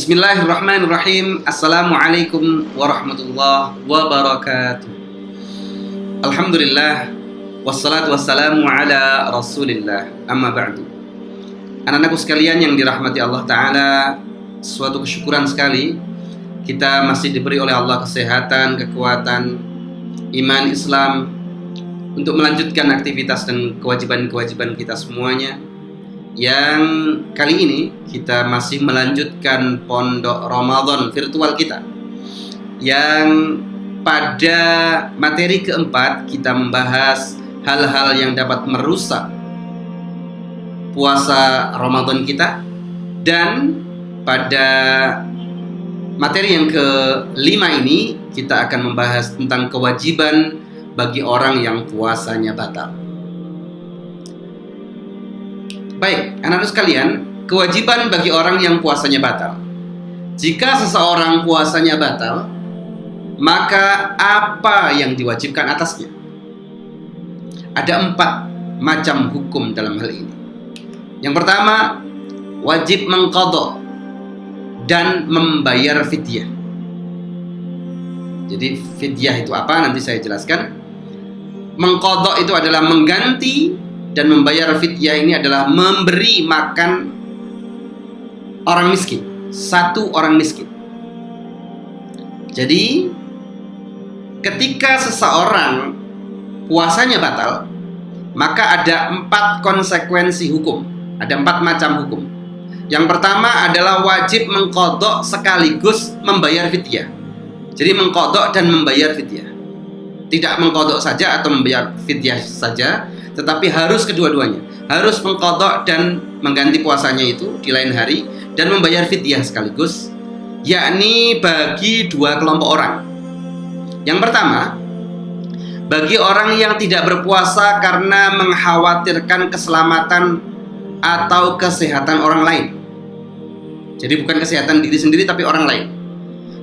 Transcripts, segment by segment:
Bismillahirrahmanirrahim. Assalamualaikum warahmatullahi wabarakatuh. Alhamdulillah, wassalatu wassalamu ala rasulillah, amma ba'du. Anak-anakku sekalian yang dirahmati Allah Ta'ala, suatu kesyukuran sekali kita masih diberi oleh Allah kesehatan, kekuatan, iman, Islam untuk melanjutkan aktivitas dan kewajiban-kewajiban kita semuanya. Yang kali ini kita masih melanjutkan pondok Ramadan virtual kita, yang pada materi keempat kita membahas hal-hal yang dapat merusak puasa Ramadan kita. Dan pada materi yang kelima ini kita akan membahas tentang kewajiban bagi orang yang puasanya batal. Baik, anak-anak sekalian, kewajiban bagi orang yang puasanya batal. Jika seseorang puasanya batal, maka apa yang diwajibkan atasnya? Ada 4 macam hukum dalam hal ini. Yang pertama, wajib mengqadha dan membayar fidyah. Jadi fidyah itu apa? Nanti saya jelaskan. Mengqadha itu adalah mengganti, dan membayar fidyah ini adalah memberi makan orang miskin, 1 orang miskin. Jadi ketika seseorang puasanya batal, maka ada 4 konsekuensi hukum. Ada 4 macam hukum. Yang pertama adalah wajib mengqadha sekaligus membayar fidyah. Jadi mengqadha dan membayar fidyah. Tidak mengqadha saja atau membayar fidyah saja, tetapi harus kedua-duanya. Harus mengqadha dan mengganti puasanya itu di lain hari, dan membayar fidyah sekaligus, yakni bagi 2 kelompok orang. Yang pertama, bagi orang yang tidak berpuasa karena mengkhawatirkan keselamatan atau kesehatan orang lain. Jadi bukan kesehatan diri sendiri tapi orang lain.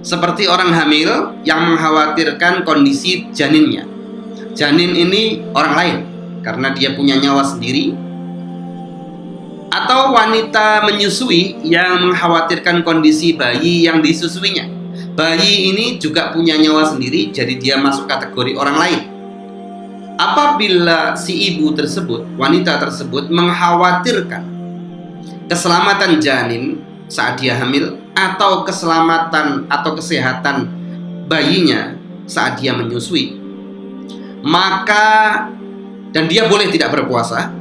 Seperti orang hamil yang mengkhawatirkan kondisi janinnya. Janin ini orang lain karena dia punya nyawa sendiri. Atau wanita menyusui yang mengkhawatirkan kondisi bayi yang disusuinya. Bayi ini juga punya nyawa sendiri, jadi dia masuk kategori orang lain. Apabila si ibu tersebut, wanita tersebut mengkhawatirkan keselamatan janin saat dia hamil, atau keselamatan atau kesehatan bayinya saat dia menyusui, maka, dan dia boleh tidak berpuasa,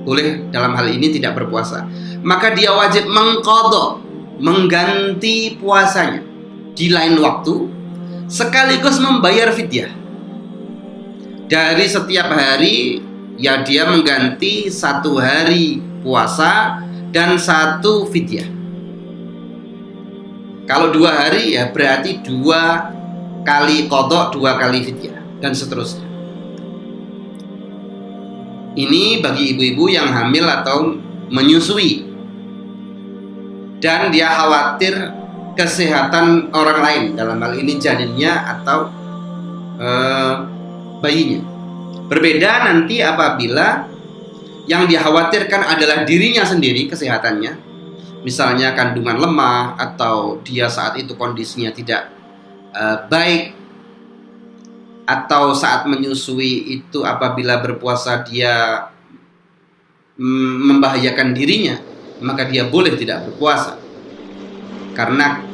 boleh dalam hal ini tidak berpuasa, maka dia wajib mengqadha, mengganti puasanya di lain waktu, sekaligus membayar fidyah. Dari setiap hari, ya dia mengganti 1 hari puasa dan 1 fidyah. Kalau 2 hari, ya berarti 2 kali qadha, 2 kali fidyah, dan seterusnya. Ini bagi ibu-ibu yang hamil atau menyusui dan dia khawatir kesehatan orang lain, dalam hal ini janinnya atau bayinya. Berbeda nanti apabila yang dikhawatirkan adalah dirinya sendiri kesehatannya, misalnya kandungan lemah, atau dia saat itu kondisinya tidak baik, atau saat menyusui itu apabila berpuasa dia membahayakan dirinya, maka dia boleh tidak berpuasa. Karena,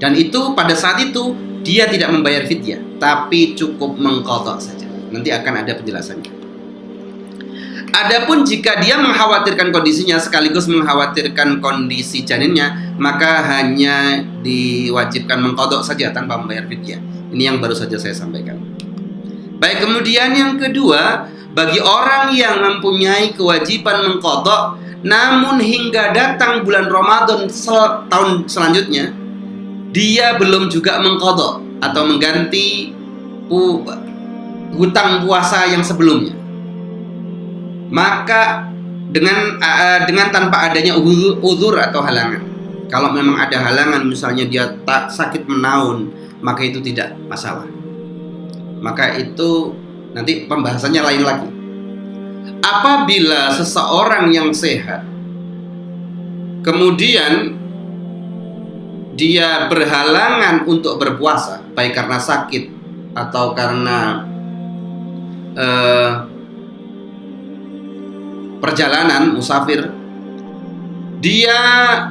dan itu pada saat itu dia tidak membayar fidyah, tapi cukup mengqadha saja. Nanti akan ada penjelasannya. Adapun jika dia mengkhawatirkan kondisinya sekaligus mengkhawatirkan kondisi janinnya, maka hanya diwajibkan mengqadha saja tanpa membayar fidyah. Ini yang baru saja saya sampaikan. Baik, kemudian yang kedua, bagi orang yang mempunyai kewajiban mengqadha, namun hingga datang bulan Ramadan tahun selanjutnya, dia belum juga mengqadha atau mengganti hutang puasa yang sebelumnya. Maka dengan tanpa adanya uzur atau halangan. Kalau memang ada halangan, misalnya dia tak sakit menaun, maka itu tidak masalah. Maka itu nanti pembahasannya lain lagi. Apabila seseorang yang sehat kemudian dia berhalangan untuk berpuasa, baik karena sakit atau karena perjalanan musafir, dia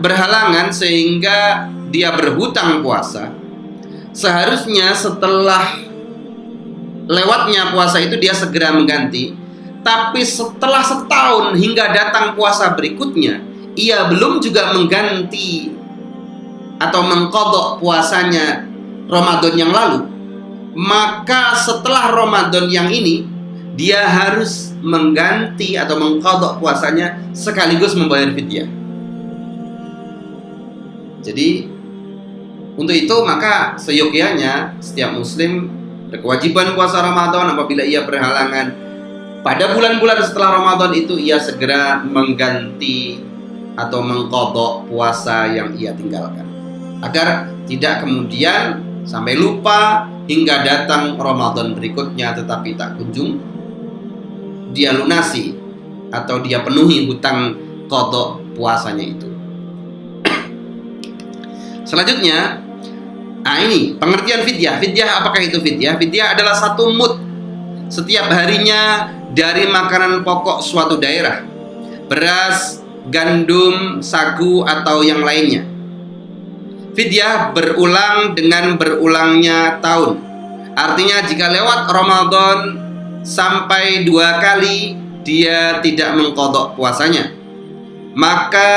berhalangan sehingga dia berhutang puasa, seharusnya setelah lewatnya puasa itu dia segera mengganti. Tapi setelah setahun hingga datang puasa berikutnya, ia belum juga mengganti atau mengqadha puasanya Ramadan yang lalu, maka setelah Ramadan yang ini dia harus mengganti atau mengqadha puasanya sekaligus membayar fidyah. Jadi untuk itu maka seyogyanya setiap muslim berkewajiban puasa Ramadan. Apabila ia berhalangan pada bulan-bulan setelah Ramadan itu, ia segera mengganti atau mengqadha puasa yang ia tinggalkan, agar tidak kemudian sampai lupa hingga datang Ramadan berikutnya tetapi tak kunjung dia lunasi atau dia penuhi hutang qadha puasanya itu. Selanjutnya, ini pengertian fidyah. Fidyah, apakah itu fidyah? Fidyah adalah satu mud setiap harinya dari makanan pokok suatu daerah, beras, gandum, sagu, atau yang lainnya. Fidyah berulang dengan berulangnya tahun. Artinya jika lewat Ramadan sampai 2 kali dia tidak mengqadha puasanya, maka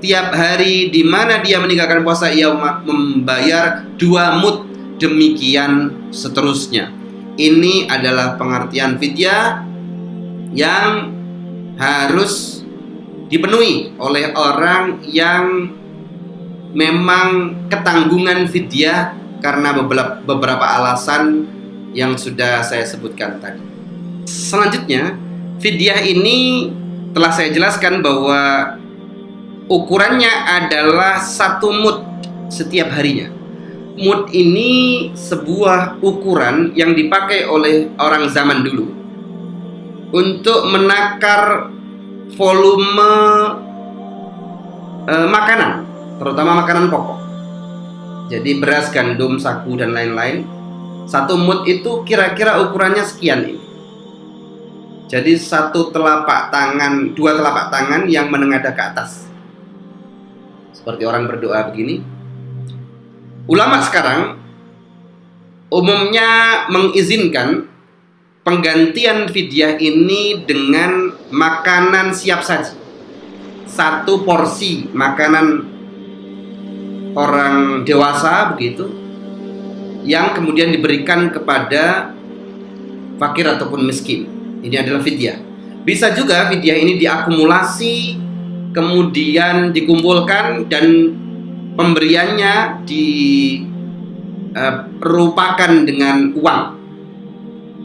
tiap hari di mana dia meninggalkan puasa ia membayar 2 mud, demikian seterusnya. Ini adalah pengertian fidyah yang harus dipenuhi oleh orang yang memang ketanggungan fidyah karena beberapa alasan yang sudah saya sebutkan tadi. Selanjutnya, fidyah ini telah saya jelaskan bahwa ukurannya adalah 1 mud setiap harinya. Mud ini sebuah ukuran yang dipakai oleh orang zaman dulu untuk menakar volume makanan, terutama makanan pokok. Jadi beras, gandum, sagu, dan lain-lain. 1 mud itu kira-kira ukurannya sekian ini. Jadi 2 telapak tangan yang menengadah ke atas, seperti orang berdoa begini. Ulama sekarang umumnya mengizinkan penggantian fidyah ini dengan makanan siap saji. 1 porsi makanan orang dewasa begitu, yang kemudian diberikan kepada fakir ataupun miskin. Ini adalah fidyah. Bisa juga fidyah ini diakumulasi, kemudian dikumpulkan dan pemberiannya dirupakan dengan uang.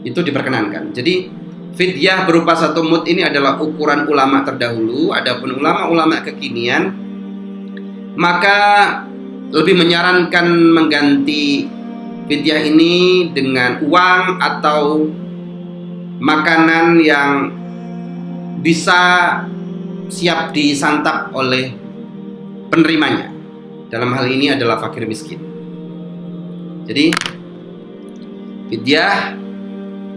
Itu diperkenankan. Jadi fidyah berupa 1 mud ini adalah ukuran ulama terdahulu. Adapun ulama-ulama kekinian maka lebih menyarankan mengganti fidyah ini dengan uang atau makanan yang bisa siap disantap oleh penerimanya. Dalam hal ini adalah fakir miskin. Jadi fidyah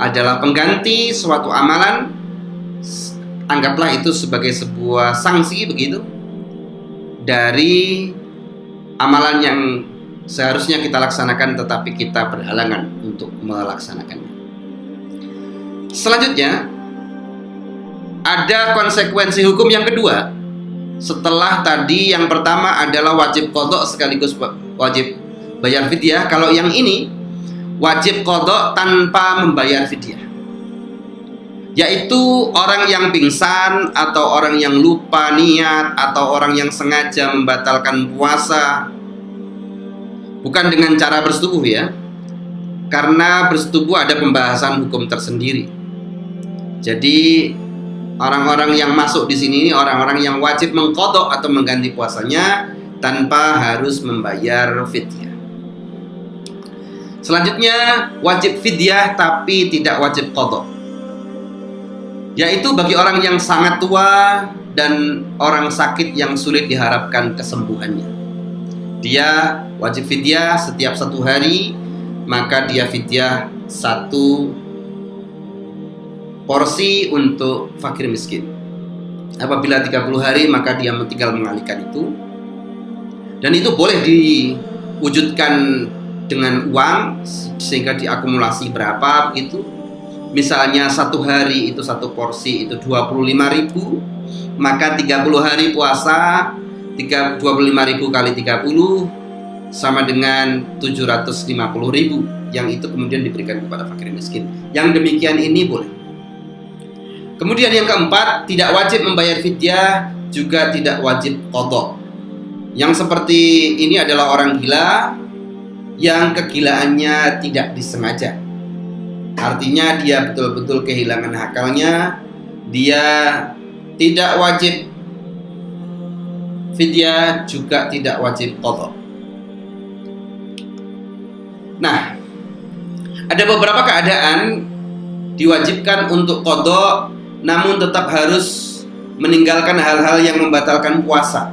adalah pengganti suatu amalan. Anggaplah itu sebagai sebuah sanksi begitu dari amalan yang seharusnya kita laksanakan tetapi kita berhalangan untuk melaksanakannya. Selanjutnya ada konsekuensi hukum yang kedua. Setelah tadi yang pertama adalah wajib qadha sekaligus wajib bayar fidyah, kalau yang ini wajib qadha tanpa membayar fidyah, yaitu orang yang pingsan atau orang yang lupa niat atau orang yang sengaja membatalkan puasa, bukan dengan cara bersetubuh ya, karena bersetubuh ada pembahasan hukum tersendiri. Jadi orang-orang yang masuk di sini orang-orang yang wajib mengqadha atau mengganti puasanya tanpa harus membayar fidyah. Selanjutnya wajib fidyah tapi tidak wajib qadha, yaitu bagi orang yang sangat tua dan orang sakit yang sulit diharapkan kesembuhannya. Dia wajib fidyah setiap 1 hari, maka dia fidyah 1 porsi untuk fakir miskin. Apabila 30 hari, maka dia tinggal mengalihkan itu. Dan itu boleh diwujudkan dengan uang sehingga diakumulasi berapa begitu. Misalnya 1 hari itu 1 porsi itu 25.000, maka 30 hari puasa 25.000 kali 30 sama dengan 750.000, yang itu kemudian diberikan kepada fakir miskin. Yang demikian ini boleh. Kemudian yang keempat, tidak wajib membayar fidyah, juga tidak wajib qadha. Yang seperti ini adalah orang gila yang kegilaannya tidak disengaja. Artinya dia betul-betul kehilangan akalnya. Dia tidak wajib fidyah, juga tidak wajib qadha. Nah, ada beberapa keadaan diwajibkan untuk qadha, namun tetap harus meninggalkan hal-hal yang membatalkan puasa,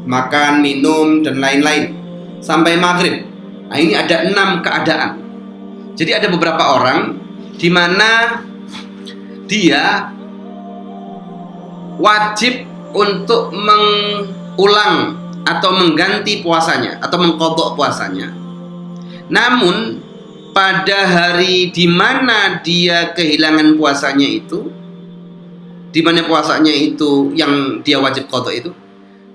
makan, minum, dan lain-lain sampai maghrib. Nah, ini ada 6 keadaan. Jadi ada beberapa orang di mana dia wajib untuk mengulang atau mengganti puasanya atau mengqadha puasanya. Namun pada hari di mana dia kehilangan puasanya itu, di mana puasanya itu yang dia wajib qadha itu,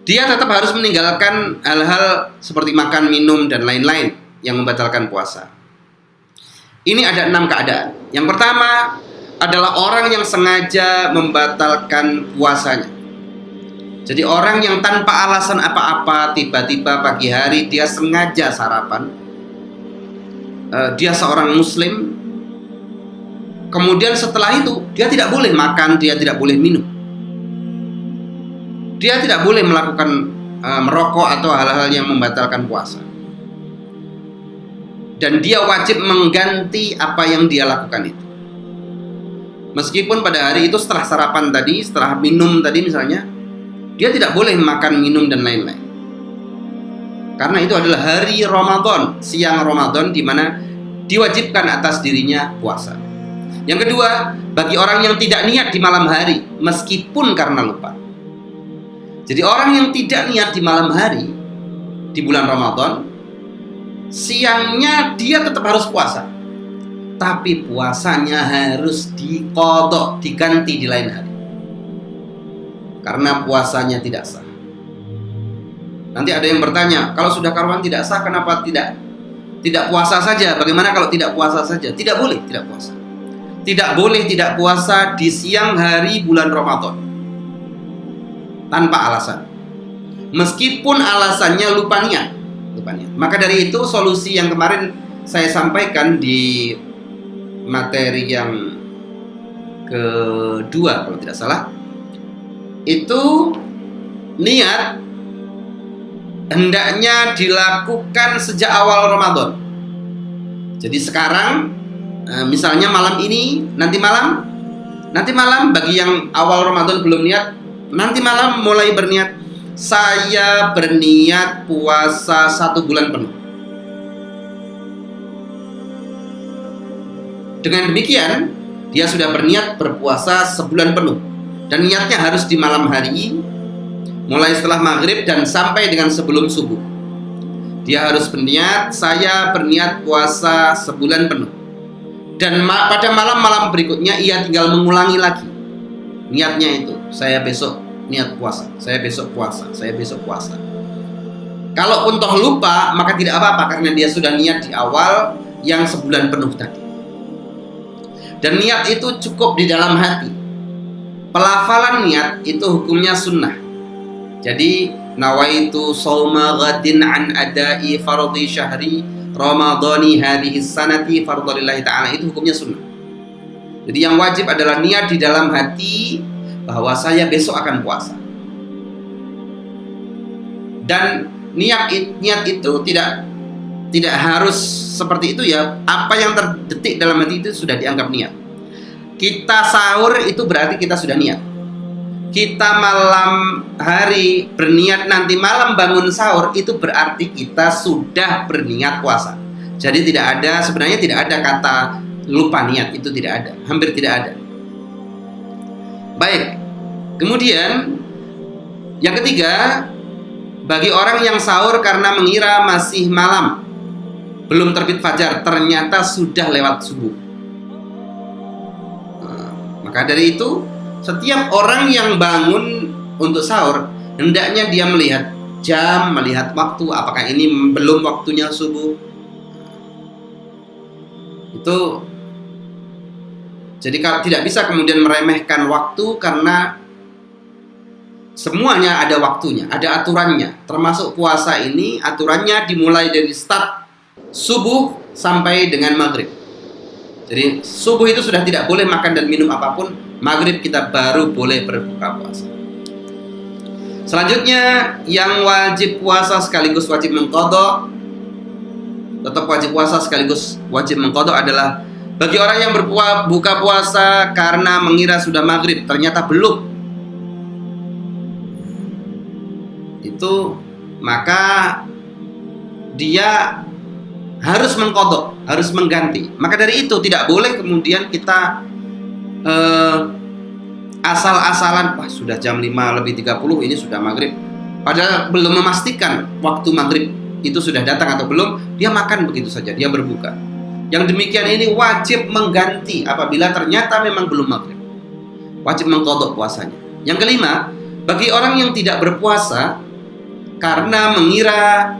dia tetap harus meninggalkan hal-hal seperti makan, minum, dan lain-lain yang membatalkan puasa. Ini ada 6 keadaan. Yang pertama adalah orang yang sengaja membatalkan puasanya. Jadi orang yang tanpa alasan apa-apa, tiba-tiba pagi hari dia sengaja sarapan. Dia seorang muslim. Kemudian setelah itu dia tidak boleh makan, dia tidak boleh minum. Dia tidak boleh melakukan merokok atau hal-hal yang membatalkan puasa. Dan dia wajib mengganti apa yang dia lakukan itu. Meskipun pada hari itu setelah sarapan tadi, setelah minum tadi misalnya, dia tidak boleh makan, minum, dan lain-lain. Karena itu adalah hari Ramadan, siang Ramadan, di mana diwajibkan atas dirinya puasa. Yang kedua, bagi orang yang tidak niat di malam hari, meskipun karena lupa. Jadi orang yang tidak niat di malam hari, di bulan Ramadan, siangnya dia tetap harus puasa, tapi puasanya harus diqadha, diganti di lain hari, karena puasanya tidak sah. Nanti ada yang bertanya, kalau sudah karuan tidak sah, kenapa tidak puasa saja? Bagaimana kalau tidak puasa saja? Tidak boleh tidak puasa. Tidak boleh tidak puasa di siang hari bulan Ramadan tanpa alasan, meskipun alasannya lupa niat. Maka dari itu solusi yang kemarin saya sampaikan di materi yang kedua kalau tidak salah, itu niat hendaknya dilakukan sejak awal Ramadan. Jadi sekarang misalnya malam ini, nanti malam bagi yang awal Ramadan belum niat, nanti malam mulai berniat, saya berniat puasa 1 bulan penuh. Dengan demikian dia sudah berniat berpuasa sebulan penuh, dan niatnya harus di malam hari, mulai setelah maghrib dan sampai dengan sebelum subuh. Dia harus berniat, saya berniat puasa sebulan penuh. Dan pada malam-malam berikutnya ia tinggal mengulangi lagi niatnya itu. Saya besok niat puasa, saya besok puasa, saya besok puasa. Kalaupun toh lupa, maka tidak apa-apa, karena dia sudah niat di awal yang sebulan penuh tadi. Dan niat itu cukup di dalam hati. Pelafalan niat itu hukumnya sunnah. Jadi nawaitu shauma ghadin an adai fardhi syahri ramadhani hadhihi sanati fardhillahi ta'ala, itu hukumnya sunnah. Jadi yang wajib adalah niat di dalam hati bahwa saya besok akan puasa. Dan niat itu tidak harus seperti itu ya. Apa yang terdetik dalam hati itu sudah dianggap niat. Kita sahur itu berarti kita sudah niat. kita malam hari berniat nanti malam bangun sahur, itu berarti kita sudah berniat puasa. Jadi sebenarnya tidak ada kata lupa niat, itu tidak ada, hampir tidak ada. Baik, kemudian yang ketiga, bagi orang yang sahur karena mengira masih malam, belum terbit fajar, ternyata sudah lewat subuh. Maka dari itu, setiap orang yang bangun untuk sahur, hendaknya dia melihat jam, melihat waktu, apakah ini belum waktunya subuh. Itu jadi tidak bisa kemudian meremehkan waktu, karena semuanya ada waktunya, ada aturannya. Termasuk puasa ini, aturannya dimulai dari start subuh sampai dengan maghrib. Jadi subuh itu sudah tidak boleh makan dan minum apapun, maghrib kita baru boleh berbuka puasa. Selanjutnya, yang wajib puasa sekaligus wajib mengqadha, tetap wajib puasa sekaligus wajib mengqadha adalah bagi orang yang berbuka puasa karena mengira sudah maghrib, ternyata belum. Itu maka dia harus mengqadha, harus mengganti. Maka dari itu tidak boleh kemudian kita asal-asalan, wah sudah jam 5:30 ini sudah maghrib, padahal belum memastikan waktu maghrib itu sudah datang atau belum, dia makan begitu saja, dia berbuka. Yang demikian ini wajib mengganti apabila ternyata memang belum maghrib, wajib mengqadha puasanya. Yang kelima, bagi orang yang tidak berpuasa karena mengira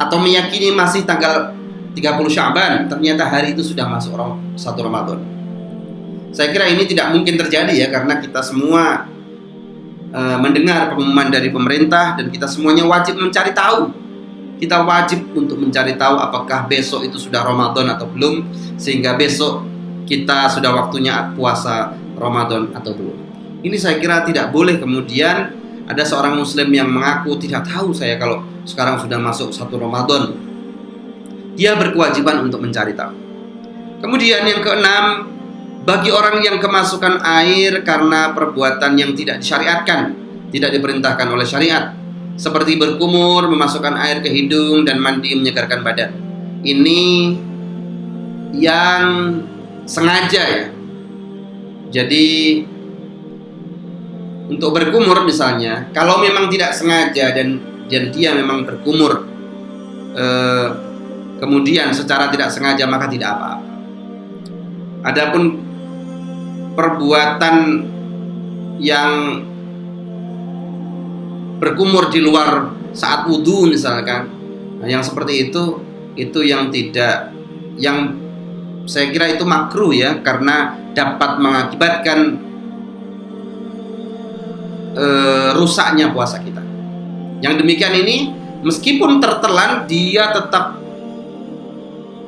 atau meyakini masih tanggal 30 Sya'ban, ternyata hari itu sudah masuk 1 Ramadan. Saya kira ini tidak mungkin terjadi ya, karena kita semua mendengar pengumuman dari pemerintah dan kita semuanya wajib mencari tahu. Kita wajib untuk mencari tahu apakah besok itu sudah Ramadan atau belum, sehingga besok kita sudah waktunya puasa Ramadan atau belum. Ini saya kira tidak boleh kemudian ada seorang muslim yang mengaku tidak tahu saya kalau sekarang sudah masuk 1 Ramadan. Dia berkewajiban untuk mencari tahu. Kemudian yang keenam, bagi orang yang kemasukan air karena perbuatan yang tidak disyariatkan, tidak diperintahkan oleh syariat, seperti berkumur, memasukkan air ke hidung, dan mandi menyegarkan badan. Ini yang sengaja ya. Jadi untuk berkumur misalnya, kalau memang tidak sengaja dan dia memang berkumur kemudian secara tidak sengaja, maka tidak apa-apa. Adapun perbuatan yang berkumur di luar saat wudhu misalkan, yang seperti itu yang tidak, yang saya kira itu makruh ya, karena dapat mengakibatkan rusaknya puasa kita. Yang demikian ini meskipun tertelan, dia tetap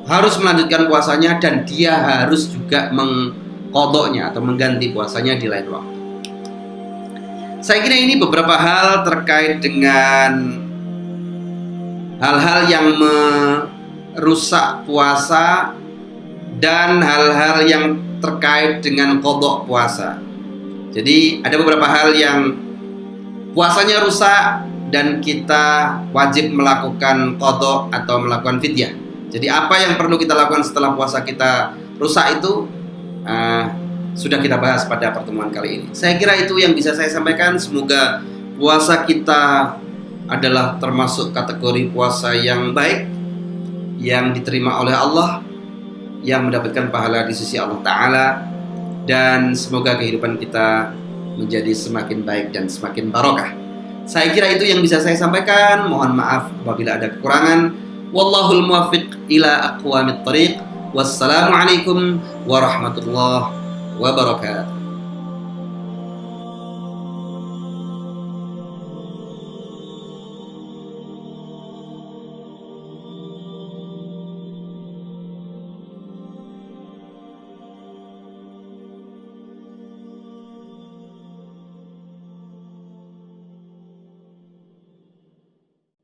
harus melanjutkan puasanya, dan dia harus juga mengqadhanya atau mengganti puasanya di lain waktu. Saya kira ini beberapa hal terkait dengan hal-hal yang merusak puasa dan hal-hal yang terkait dengan qadha puasa. Jadi ada beberapa hal yang puasanya rusak dan kita wajib melakukan qadha atau melakukan fidyah. Jadi apa yang perlu kita lakukan setelah puasa kita rusak itu sudah kita bahas pada pertemuan kali ini. Saya kira itu yang bisa saya sampaikan. Semoga puasa kita adalah termasuk kategori puasa yang baik, yang diterima oleh Allah, yang mendapatkan pahala di sisi Allah Ta'ala, dan semoga kehidupan kita menjadi semakin baik dan semakin barokah. Saya kira itu yang bisa saya sampaikan. Mohon maaf apabila ada kekurangan. Wallahul muwaffiq ila aqwamit thariq. Wassalamualaikum warahmatullahi wabarakatuh.